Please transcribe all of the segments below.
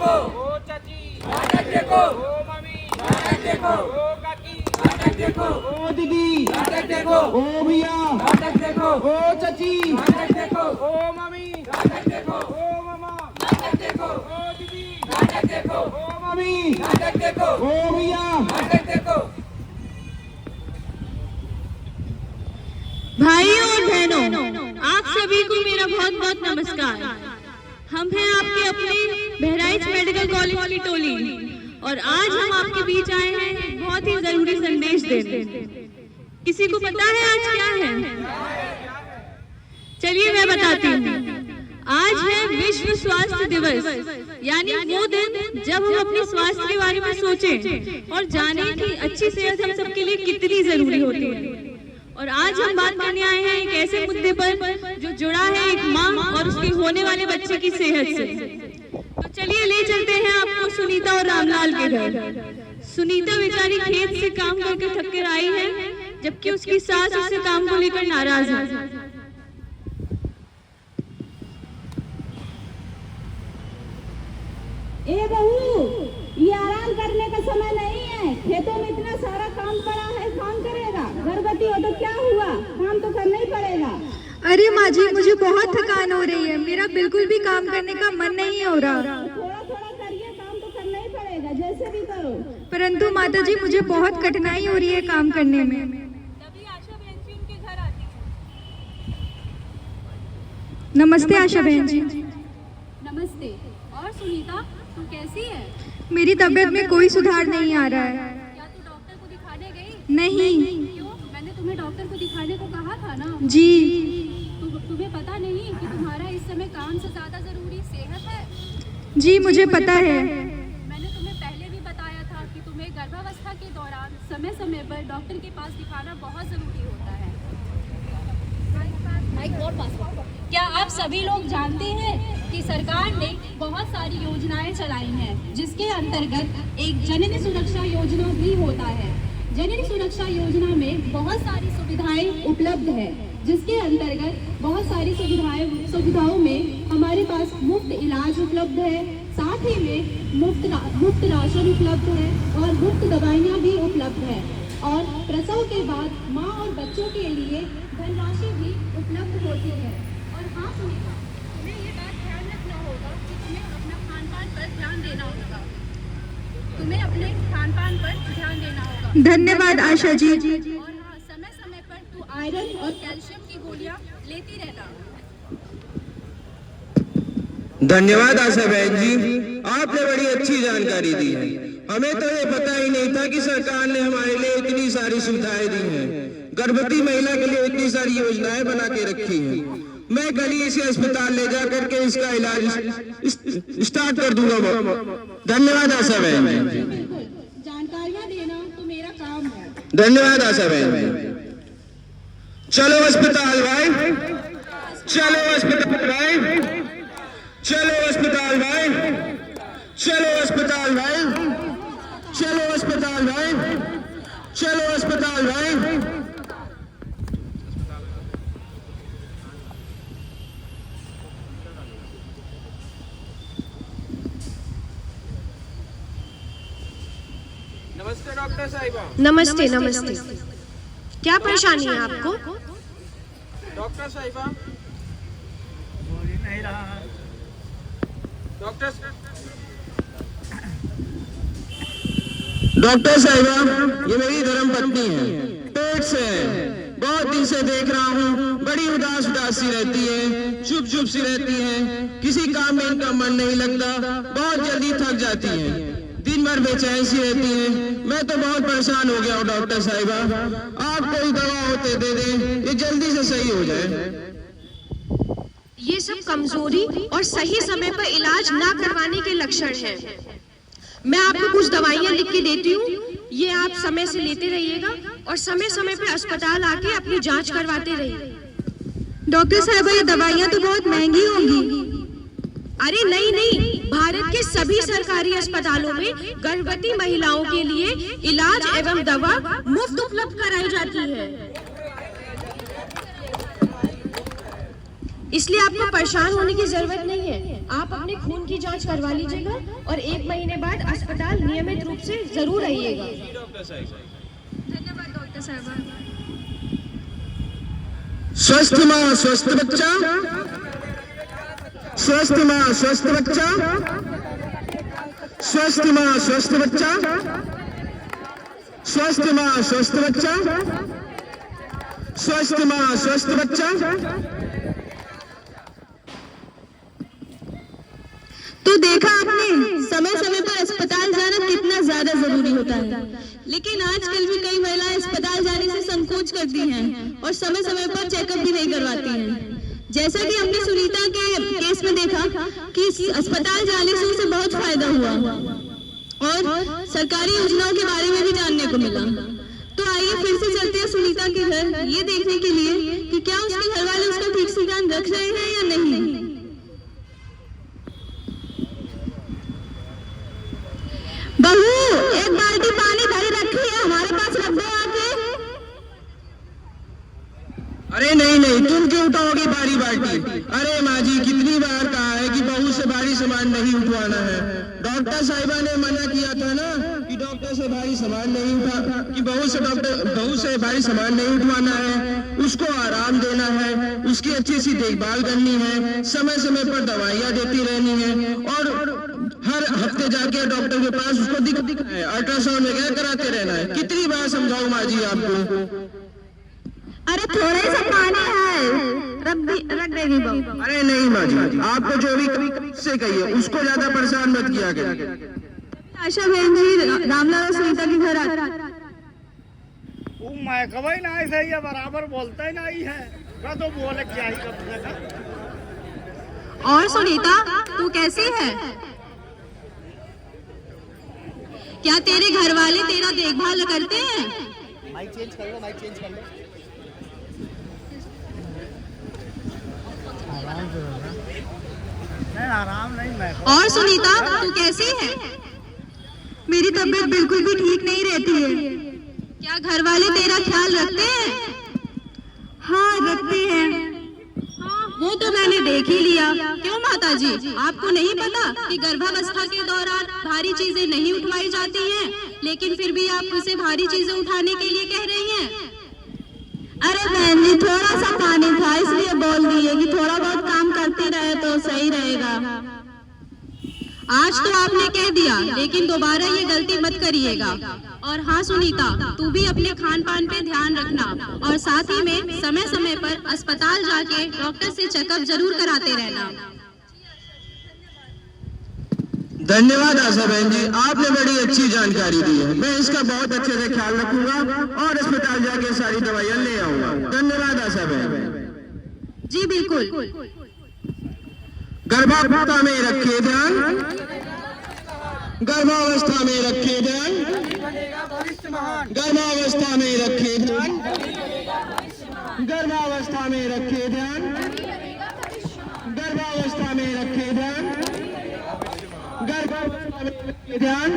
देखो, ओ चाची नाटक देखो, ओ मम्मी नाटक देखो, ओ काकी नाटक देखो, ओ दीदी नाटक देखो, ओ भैया नाटक देखो, ओ चाची नाटक देखो, ओ मम्मी नाटक देखो, ओ मामा नाटक देखो, ओ दीदी नाटक देखो, ओ मम्मी नाटक देखो, ओ भैया नाटक देखो। भाइयों और बहनों, आप सभी को मेरा बहुत बहुत नमस्कार। हम हैं आपके अपने बहराइच मेडिकल कॉलेज की टोली और आज हम आपके बीच आए हैं एक बहुत ही जरूरी संदेश देने। किसी को पता है आज क्या है? चलिए मैं बताती हूँ। आज है विश्व स्वास्थ्य दिवस, यानी वो दिन जब हम अपने स्वास्थ्य के बारे में सोचें और जानें कि अच्छी सेहत हम सबके लिए कितनी जरूरी होती है। और आज हम बात करने आए हैं एक ऐसे मुद्दे पर जो जुड़ा है एक माँ और उसके होने वाले बच्चे की सेहत से। तो चलिए ले चलते हैं आपको सुनीता और रामलाल के घर। सुनीता बेचारी खेत से काम करके थक कर आई है, जबकि उसकी सास उससे काम को लेकर नाराज है। ए बहू, ये आराम करने का समय नहीं है। खेतों में इतना सारा काम पड़ा है, कौन करेगा? गर्भवती हो तो क्या हुआ, काम तो करना ही पड़ेगा। अरे माँ जी, मुझे बहुत थकान हो रही है, मेरा बिल्कुल भी काम करने का मन नहीं हो रहा। थोड़ा थोड़ा करिए, काम तो करना ही पड़ेगा, जैसे भी करो। परंतु माता जी, मुझे बहुत कठिनाई हो रही है काम करने में। तभी आशा बहन जी उनके घर आती है। नमस्ते आशा बहन जी। नमस्ते। और सुनीता, तू कैसी है? मेरी तबीयत में कोई सुधार नहीं आ रहा है। क्या तू डॉक्टर को दिखाने गई? नहीं। क्यों? मैंने तुम्हें डॉक्टर को दिखाने को कहा था ना। जी। तुम्हें पता नहीं कि तुम्हारा इस समय काम से ज्यादा जरूरी सेहत है? जी मुझे पता है। मैंने तुम्हें पहले भी बताया था कि तुम्हें गर्भावस्था के दौरान समय समय पर डॉक्टर के पास दिखाना बहुत जरूरी होता है। क्या आप सभी लोग जानते हैं कि सरकार ने बहुत सारी योजनाएं चलाई हैं, जिसके अंतर्गत एक जननी सुरक्षा योजना भी होता है। जननी सुरक्षा योजना में बहुत सारी सुविधाएं उपलब्ध है, जिसके अंतर्गत बहुत सारी सुविधाओं में हमारे पास मुफ्त इलाज उपलब्ध है, साथ ही में मुफ्त राशन उपलब्ध है और मुफ्त दवाइयाँ भी उपलब्ध है। और प्रसव के बाद माँ और बच्चों के लिए धनराशि भी उपलब्ध होती है। और हाँ सुनीता, तुम्हें ये बात ध्यान रखना होगा कि तुम्हें अपना खान पान पर ध्यान देना होगा। तुम्हें अपने खान पान पर ध्यान देना होगा। धन्यवाद आशा जी। और हाँ, समय समय पर तू आयरन और कैल्शियम की गोलियां लेती रहना। धन्यवाद आशा बहन जी, आपने बड़ी अच्छी जानकारी दी है। हमें तो ये पता ही नहीं था कि सरकार ने हमारे लिए इतनी सारी सुविधाएं दी हैं। गर्भवती महिला के लिए इतनी सारी योजनाएं बना के रखी हैं। मैं कल ही इसे अस्पताल ले जा करके इसका इलाज स्टार्ट कर दूंगा। धन्यवाद आशा बहन। जानकारियां देना तो मेरा काम है। धन्यवाद आशा बहन। चलो अस्पताल भाई, चलो अस्पताल भाई, चलो अस्पताल भाई, चलो अस्पताल भाई, चलो अस्पताल भाई, चलो अस्पताल भाई। नमस्ते डॉक्टर साहिबा। नमस्ते नमस्ते। क्या परेशानी है आपको? डॉक्टर साहिबा, डॉक्टर साहिबा, ये मेरी धर्म पत्नी है, पेट से है। बहुत दिन से देख रहा हूँ, बड़ी उदास उदास सी रहती है, चुप चुप सी रहती है, किसी काम में इनका मन नहीं लगता, बहुत जल्दी थक जाती है, दिन भर बेचैन सी रहती है। मैं तो बहुत परेशान हो गया हूँ डॉक्टर साहिबा, आप कोई दवा होते दे दें, ये जल्दी से सही हो जाए। ये सब कमजोरी और सही समय पर इलाज ना करवाने के लक्षण हैं। मैं आपको कुछ दवाइयाँ लिख के देती हूँ, ये आप समय से लेते रहिएगा और समय समय पे अस्पताल आके अपनी जांच करवाते रहिए। डॉक्टर साहब, ये दवाइयाँ तो बहुत महंगी होंगी। अरे नहीं नहीं, भारत के सभी सरकारी अस्पतालों में गर्भवती महिलाओं के लिए इलाज एवं दवा मुफ्त उपलब्ध कराई जाती है, इसलिए आपको परेशान होने की जरूरत नहीं है। आप अपने खून की जांच करवा लीजिएगा और 1 महीने बाद अस्पताल नियमित रूप से जरूर आइएगा। धन्यवाद डॉक्टर साहबा। स्वस्थ माँ स्वस्थ बच्चा, स्वस्थ माँ स्वस्थ बच्चा, स्वस्थ माँ स्वस्थ बच्चा, स्वस्थ माँ स्वस्थ बच्चा, स्वस्थ माँ स्वस्थ बच्चा। तो देखा आपने, समय समय पर अस्पताल जाना कितना ज्यादा जरूरी होता है, लेकिन आजकल भी कई महिलाएं अस्पताल जाने से संकोच करती हैं और समय समय पर चेकअप भी नहीं करवाती हैं। जैसा कि हमने सुनीता के केस में देखा कि अस्पताल जाने से उसे बहुत फायदा हुआ और सरकारी योजनाओं के बारे में भी जानने को मिला। तो आइए फिर से चलते हैं सुनीता के घर, ये देखने के लिए कि क्या उसके घर वाले उसका ठीक से ध्यान रख रहे हैं या नहीं। बहू, एक बाल्टी पानी भरी रखी है, हमारे पास रख दो आके। अरे नहीं नहीं, तुम क्यों उठाओगी भारी बाल्टी? अरे माँ जी, कितनी बार कहा है कि बहू से भारी सामान नहीं उठवाना है। डॉक्टर साहिबा ने मना किया था ना कि डॉक्टर से भारी सामान नहीं उठा, कि बहू से भारी सामान नहीं उठवाना है, उसको आराम देना है, उसकी अच्छी सी देखभाल करनी है, समय समय पर दवाइयाँ देती रहनी है और हर हफ्ते जाके डॉक्टर के पास उसको दिखाना है, अल्ट्रासाउंड वगैरह कराते रहना है। कितनी बार समझाऊं माँ जी आपको? अरे थोड़ा ही सा पानी है, रख देगी बहू। अरे नहीं माँ जी, आपको जो भी से कहिए उसको ज्यादा परेशान मत किया करिए। आशा बहन जी रामलाल और सुनीता के घर मैं कभी ना ऐसा ही बराबर बोलता ही नहीं है, तो बोले क्या ही कर। और सुनीता, तू कैसी है? क्या तेरे घर वाले तेरा देखभाल करते हैं? माइक चेंज कर लो, माइक चेंज कर लो। आराम नहीं मैं। और सुनीता, तू कैसी है? मेरी तबीयत बिल्कुल भी ठीक नहीं रहती है। क्या घर वाले तेरा ख्याल रखते हैं? हाँ, रखते हैं। वो तो मैंने देख ही लिया। क्यों माताजी, आपको नहीं पता कि गर्भावस्था के दौरान भारी चीजें नहीं उठवाई जाती हैं, लेकिन फिर भी आप उसे भारी चीजें उठाने के लिए कह रही हैं? अरे बहन जी, थोड़ा सा पानी था इसलिए बोल दिए कि थोड़ा बहुत काम करते रहे तो सही रहेगा। आज तो आपने कह दिया, लेकिन दोबारा ये गलती मत करिएगा। और हाँ सुनीता, तू भी अपने खान पान पे ध्यान रखना और साथ ही में समय समय पर अस्पताल जाके डॉक्टर से चेकअप जरूर कराते रहना। धन्यवाद आशा बहन जी, आपने बड़ी अच्छी जानकारी दी है। मैं इसका बहुत अच्छे से ख्याल रखूंगा और अस्पताल जाके सारी दवाइयाँ ले आऊंगा। धन्यवाद आशा बहन जी। बिल्कुल। गर्भावस्था में रखिए ध्यान, गर्भावस्था में रखिए ध्यान, गर्भावस्था में रखिए ध्यान, गर्भावस्था में रखिए ध्यान, गर्भावस्था में रखिए ध्यान, गर्भावस्था में रखिए ध्यान।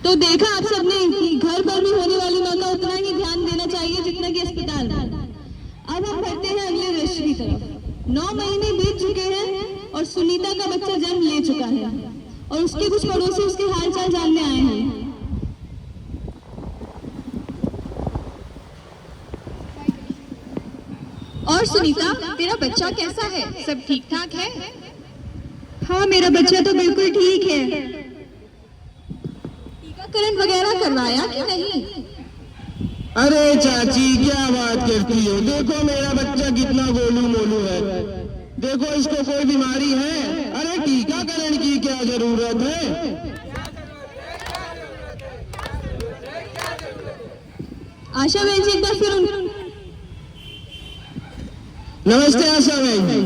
तो देखा आप सबने कि घर पर भी होने वाली माँ का उतना ही ध्यान देना चाहिए जितना कि अस्पताल में। अब हम बढ़ते हैं अगले दृश्य की तरफ। 9 महीने बीत चुके हैं और सुनीता का बच्चा जन्म ले चुका है और उसके कुछ पड़ोसी उसके हालचाल जानने आए हैं। और सुनीता, तेरा बच्चा कैसा है? सब ठीक ठाक है? हाँ, मेरा बच्चा तो बिल्कुल ठीक है। टीकाकरण वगैरह करवाया कि नहीं? अरे चाची, क्या बात करती हो? देखो मेरा बच्चा कितना गोलू मोलू है। देखो इसको कोई बीमारी है? अरे टीकाकरण की क्या जरूरत है? आशा बहन जी एक बार फिर नमस्ते आशा बहन जी।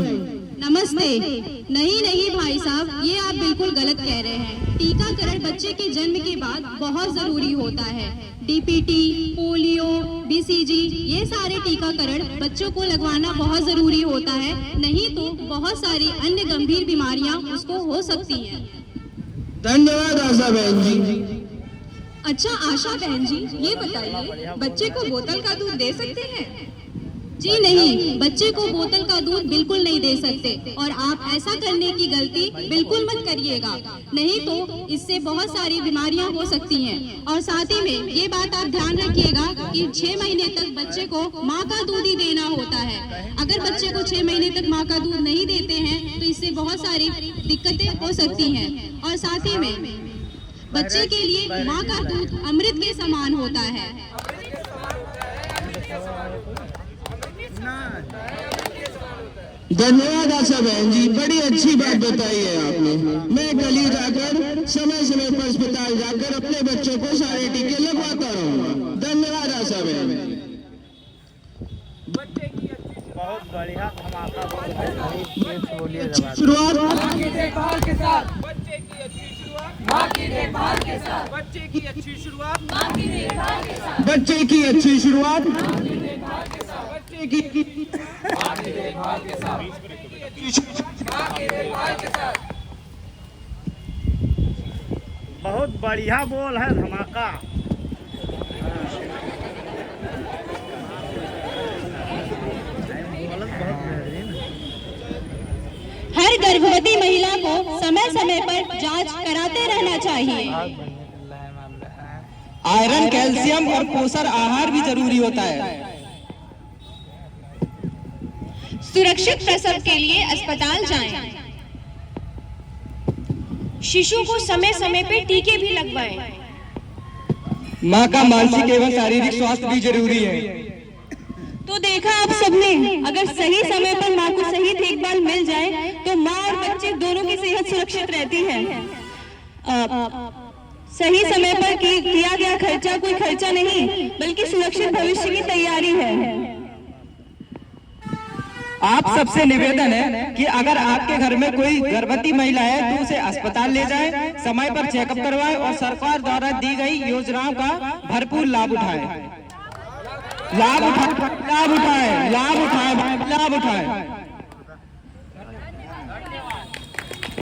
नमस्ते। नहीं नहीं भाई साहब, ये आप बिल्कुल गलत कह रहे हैं। टीकाकरण बच्चे के जन्म के बाद बहुत जरूरी होता है। डीपीटी, पोलियो, बीसीजी, ये सारे टीकाकरण बच्चों को लगवाना बहुत जरूरी होता है, नहीं तो बहुत सारी अन्य गंभीर बीमारियां उसको हो सकती हैं। धन्यवाद आशा बहन जी। अच्छा आशा बहन जी, ये बताइए, बच्चे को बोतल का दूध दे सकते हैं? जी नहीं, बच्चे को बोतल का दूध बिल्कुल नहीं दे सकते और आप ऐसा करने की गलती बिल्कुल मत करिएगा, नहीं तो इससे बहुत सारी बीमारियां हो सकती हैं। और साथ ही में ये बात आप ध्यान रखिएगा कि 6 महीने तक बच्चे को माँ का दूध ही देना होता है। अगर बच्चे को 6 महीने तक माँ का दूध नहीं देते हैं तो इससे बहुत सारी दिक्कतें हो सकती हैं। और साथ ही में बच्चे के लिए माँ का दूध अमृत के समान होता है। धन्यवाद आशा बहन जी, बड़ी अच्छी बात बताई है आपने। मैं कल ही जाकर समय समय पर अस्पताल जाकर अपने बच्चों को सारे टीके लगवाता रहूंगा। धन्यवाद आशा बहन। बहुत बढ़िया धमाका शुरुआत माँ की देखभाल के साथ, बच्चे की अच्छी शुरुआत माँ की देखभाल के साथ, बच्चे की अच्छी शुरुआत माँ की देखभाल के साथ, बच्चे की अच्छी शुरुआत बच्चे की माँ की देखभाल के साथ, माँ की देखभाल के साथ। बहुत बढ़िया बोल है धमाका। हर गर्भवती महिला को समय समय पर जांच कराते रहना चाहिए। आयरन, कैल्शियम और पोषण आहार भी जरूरी होता है। सुरक्षित प्रसव के लिए अस्पताल जाएं। शिशु को समय समय पे टीके भी लगवाएं। माँ का मानसिक एवं शारीरिक स्वास्थ्य भी जरूरी है। तो देखा आप सबने, अगर सही समय पर माँ को सही देखभाल मिल जाए तो माँ और बच्चे दोनों की सेहत सुरक्षित रहती है। सही समय पर किया गया खर्चा कोई खर्चा नहीं, बल्कि सुरक्षित भविष्य की तैयारी है। आप सबसे निवेदन है कि अगर आपके घर में कोई गर्भवती महिला है तो उसे अस्पताल ले जाएं, समय पर चेकअप करवाएं और सरकार द्वारा दी गई योजनाओं का भरपूर लाभ उठाएं। लाभ उठाएं, लाभ उठाएं, लाभ उठाएं।